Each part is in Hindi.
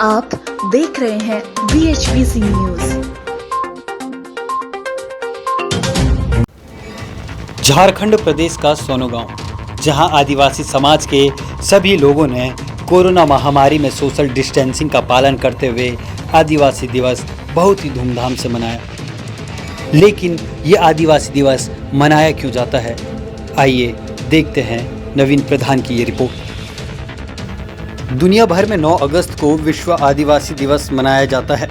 आप देख रहे हैं BHPC न्यूज। झारखंड प्रदेश का सोनो गांव, जहां आदिवासी समाज के सभी लोगों ने कोरोना महामारी में सोशल डिस्टेंसिंग का पालन करते हुए आदिवासी दिवस बहुत ही धूमधाम से मनाया। लेकिन ये आदिवासी दिवस मनाया क्यों जाता है, आइए देखते हैं नवीन प्रधान की ये रिपोर्ट। दुनिया भर में 9 अगस्त को विश्व आदिवासी दिवस मनाया जाता है।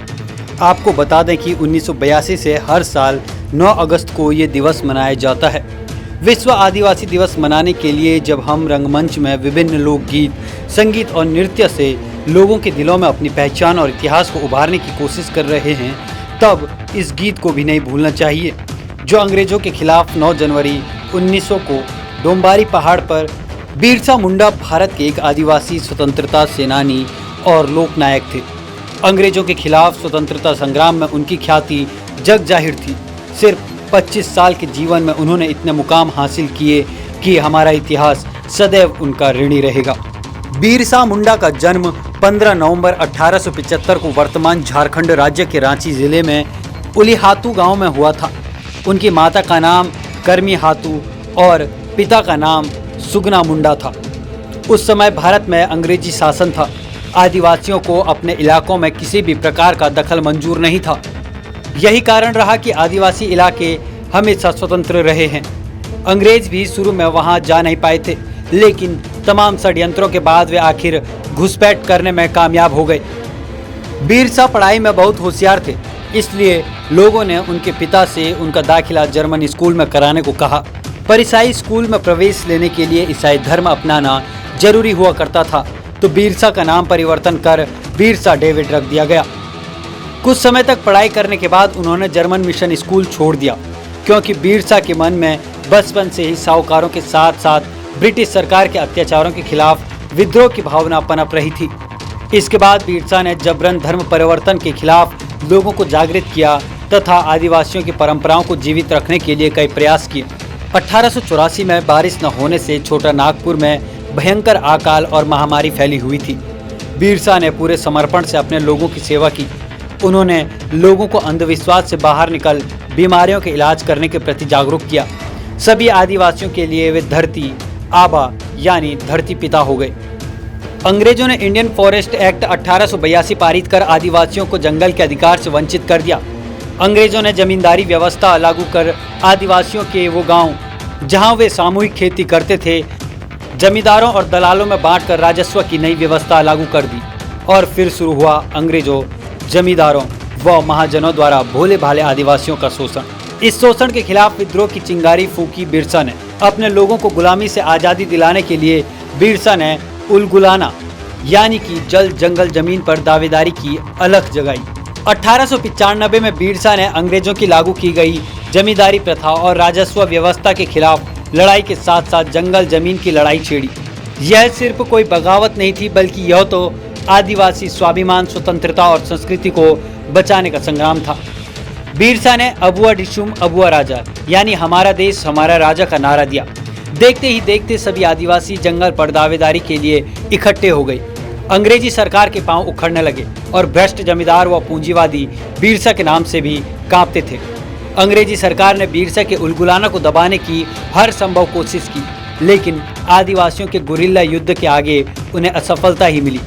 आपको बता दें कि 1982 से हर साल 9 अगस्त को ये दिवस मनाया जाता है। विश्व आदिवासी दिवस मनाने के लिए जब हम रंगमंच में विभिन्न लोकगीत, संगीत और नृत्य से लोगों के दिलों में अपनी पहचान और इतिहास को उभारने की कोशिश कर रहे हैं, तब इस गीत को भी नहीं भूलना चाहिए, जो अंग्रेजों के खिलाफ 9 जनवरी 1900 को डोम्बारी पहाड़ पर बिरसा मुंडा भारत के एक आदिवासी स्वतंत्रता सेनानी और लोकनायक थे। अंग्रेजों के खिलाफ स्वतंत्रता संग्राम में उनकी ख्याति जग जाहिर थी। सिर्फ 25 साल के जीवन में उन्होंने इतने मुकाम हासिल किए कि हमारा इतिहास सदैव उनका ऋणी रहेगा। बिरसा मुंडा का जन्म 15 नवंबर 1875 को वर्तमान झारखंड राज्य के रांची जिले में उलीहातू गांव में हुआ था। उनकी माता का नाम कर्मी हातू और पिता का नाम सुगना मुंडा था। उस समय भारत में अंग्रेजी शासन था। आदिवासियों को अपने इलाकों में किसी भी प्रकार का दखल मंजूर नहीं था। यही कारण रहा कि आदिवासी इलाके हमेशा स्वतंत्र रहे हैं। अंग्रेज भी शुरू में वहां जा नहीं पाए थे, लेकिन तमाम षड्यंत्रों के बाद वे आखिर घुसपैठ करने में कामयाब हो गए। बिरसा पढ़ाई में बहुत होशियार थे, इसलिए लोगों ने उनके पिता से उनका दाखिला जर्मन स्कूल में कराने को कहा। पर ईसाई स्कूल में प्रवेश लेने के लिए ईसाई धर्म अपनाना जरूरी हुआ करता था, तो बिरसा का नाम परिवर्तन कर बिरसा डेविड रख दिया गया। कुछ समय तक पढ़ाई करने के बाद उन्होंने जर्मन मिशन स्कूल छोड़ दिया, क्योंकि बिरसा के मन में बचपन से ही साहूकारों के साथ साथ ब्रिटिश सरकार के अत्याचारों के खिलाफ विद्रोह की भावना पनप रही थी। इसके बाद बिरसा ने जबरन धर्म परिवर्तन के खिलाफ लोगों को जागृत किया तथा आदिवासियों की परंपराओं को जीवित रखने के लिए कई प्रयास किए। 1884 में बारिश न होने से छोटा नागपुर में भयंकर अकाल और महामारी फैली हुई थी। बिरसा ने पूरे समर्पण से अपने लोगों की सेवा की। उन्होंने लोगों को अंधविश्वास से बाहर निकल बीमारियों के इलाज करने के प्रति जागरूक किया। सभी आदिवासियों के लिए वे धरती आबा यानी धरती पिता हो गए। अंग्रेजों ने इंडियन फॉरेस्ट एक्ट 1882 पारित कर आदिवासियों को जंगल के अधिकार से वंचित कर दिया। अंग्रेजों ने जमींदारी व्यवस्था लागू कर आदिवासियों के वो गांव जहां वे सामूहिक खेती करते थे, जमींदारों और दलालों में बांटकर राजस्व की नई व्यवस्था लागू कर दी। और फिर शुरू हुआ अंग्रेजों, जमींदारों व महाजनों द्वारा भोले भाले आदिवासियों का शोषण। इस शोषण के खिलाफ विद्रोह की चिंगारी फूकी बिरसा ने। अपने लोगों को गुलामी से आज़ादी दिलाने के लिए बिरसा ने उलगुलाना यानी कि जल जंगल जमीन पर दावेदारी की अलख जगाई। 1895 में बिरसा ने अंग्रेजों की लागू की गई जमींदारी प्रथा और राजस्व व्यवस्था के खिलाफ लड़ाई के साथ साथ जंगल जमीन की लड़ाई छेड़ी। यह सिर्फ कोई बगावत नहीं थी, बल्कि यह तो आदिवासी स्वाभिमान, स्वतंत्रता और संस्कृति को बचाने का संग्राम था। बिरसा ने अबुआ डिशुम अबुआ राजा यानी हमारा देश हमारा राजा का नारा दिया। देखते ही देखते सभी आदिवासी जंगल पर दावेदारी के लिए इकट्ठे हो गए। अंग्रेजी सरकार के पांव उखड़ने लगे और भ्रष्ट जमींदार व पूंजीवादी बिरसा के नाम से भी कांपते थे। अंग्रेजी सरकार ने बिरसा के उलगुलाना को दबाने की हर संभव कोशिश की, लेकिन आदिवासियों के गुरिल्ला युद्ध के आगे उन्हें असफलता ही मिली।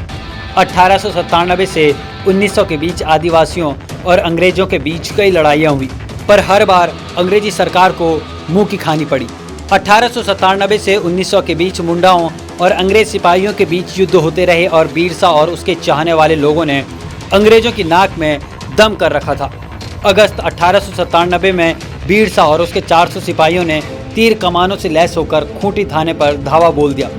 1897 से 1900 के बीच आदिवासियों और अंग्रेजों के बीच कई लड़ाइयाँ हुई, पर हर बार अंग्रेजी सरकार को मुंह की खानी पड़ी। 1897 से 1900 के बीच मुंडाओं और अंग्रेज सिपाहियों के बीच युद्ध होते रहे और बिरसा और उसके चाहने वाले लोगों ने अंग्रेजों की नाक में दम कर रखा था। अगस्त 1897 में बिरसा और उसके 400 सिपाहियों ने तीर कमानों से लैस होकर खूंटी थाने पर धावा बोल दिया।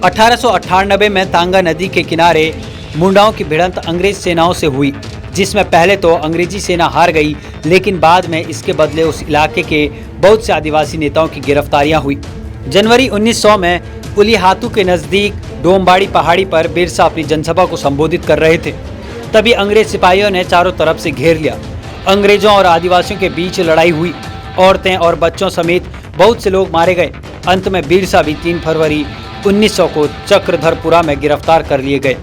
1898 में तांगा नदी के किनारे मुंडाओं की भिड़ंत अंग्रेज सेनाओं से हुई, जिसमें पहले तो अंग्रेजी सेना हार गई, लेकिन बाद में इसके बदले उस इलाके के बहुत से आदिवासी नेताओं की गिरफ्तारियां हुई। जनवरी 1900 में उलीहातू के नज़दीक डोम्बाड़ी पहाड़ी पर बिरसा अपनी जनसभा को संबोधित कर रहे थे। तभी अंग्रेज सिपाहियों ने चारों तरफ से घेर लिया। अंग्रेजों और आदिवासियों के बीच लड़ाई हुई। औरतें और बच्चों समेत बहुत से लोग मारे गए। अंत में बिरसा भी 3 फरवरी 1900 को चक्रधरपुरा में गिरफ्तार कर लिए गए।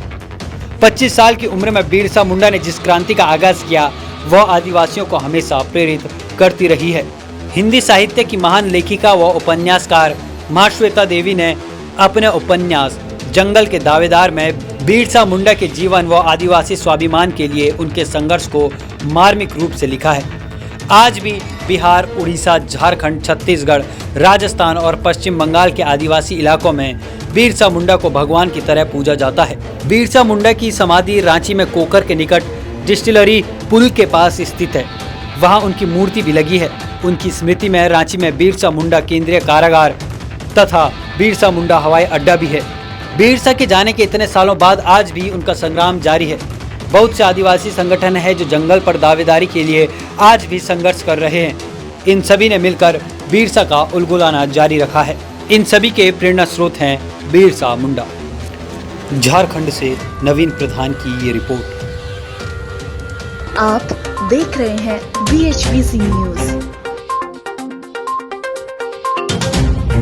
25 साल की उम्र में बिरसा मुंडा ने जिस क्रांति का आगाज किया वह आदिवासियों को हमेशा प्रेरित करती रही है। हिंदी साहित्य की महान लेखिका व उपन्यासकार महाश्वेता देवी ने अपने उपन्यास जंगल के दावेदार में बिरसा मुंडा के जीवन व आदिवासी स्वाभिमान के लिए उनके संघर्ष को मार्मिक रूप से लिखा है। आज भी बिहार, उड़ीसा, झारखंड, छत्तीसगढ़, राजस्थान और पश्चिम बंगाल के आदिवासी इलाकों में बिरसा मुंडा को भगवान की तरह पूजा जाता है। बिरसा मुंडा की समाधि रांची में कोकर के निकट डिस्टिलरी पुल के पास स्थित है। वहां उनकी मूर्ति भी लगी है। उनकी स्मृति में रांची में बिरसा मुंडा केंद्रीय कारागार तथा बिरसा मुंडा हवाई अड्डा भी है। बिरसा के जाने के इतने सालों बाद आज भी उनका संग्राम जारी है। बहुत से आदिवासी संगठन है जो जंगल पर दावेदारी के लिए आज भी संघर्ष कर रहे हैं। इन सभी ने मिलकर बिरसा का उलगुलाना जारी रखा है। इन सभी के प्रेरणा स्रोत हैं बिरसा मुंडा। झारखंड से नवीन प्रधान की ये रिपोर्ट। आप देख रहे हैं VHBC न्यूज।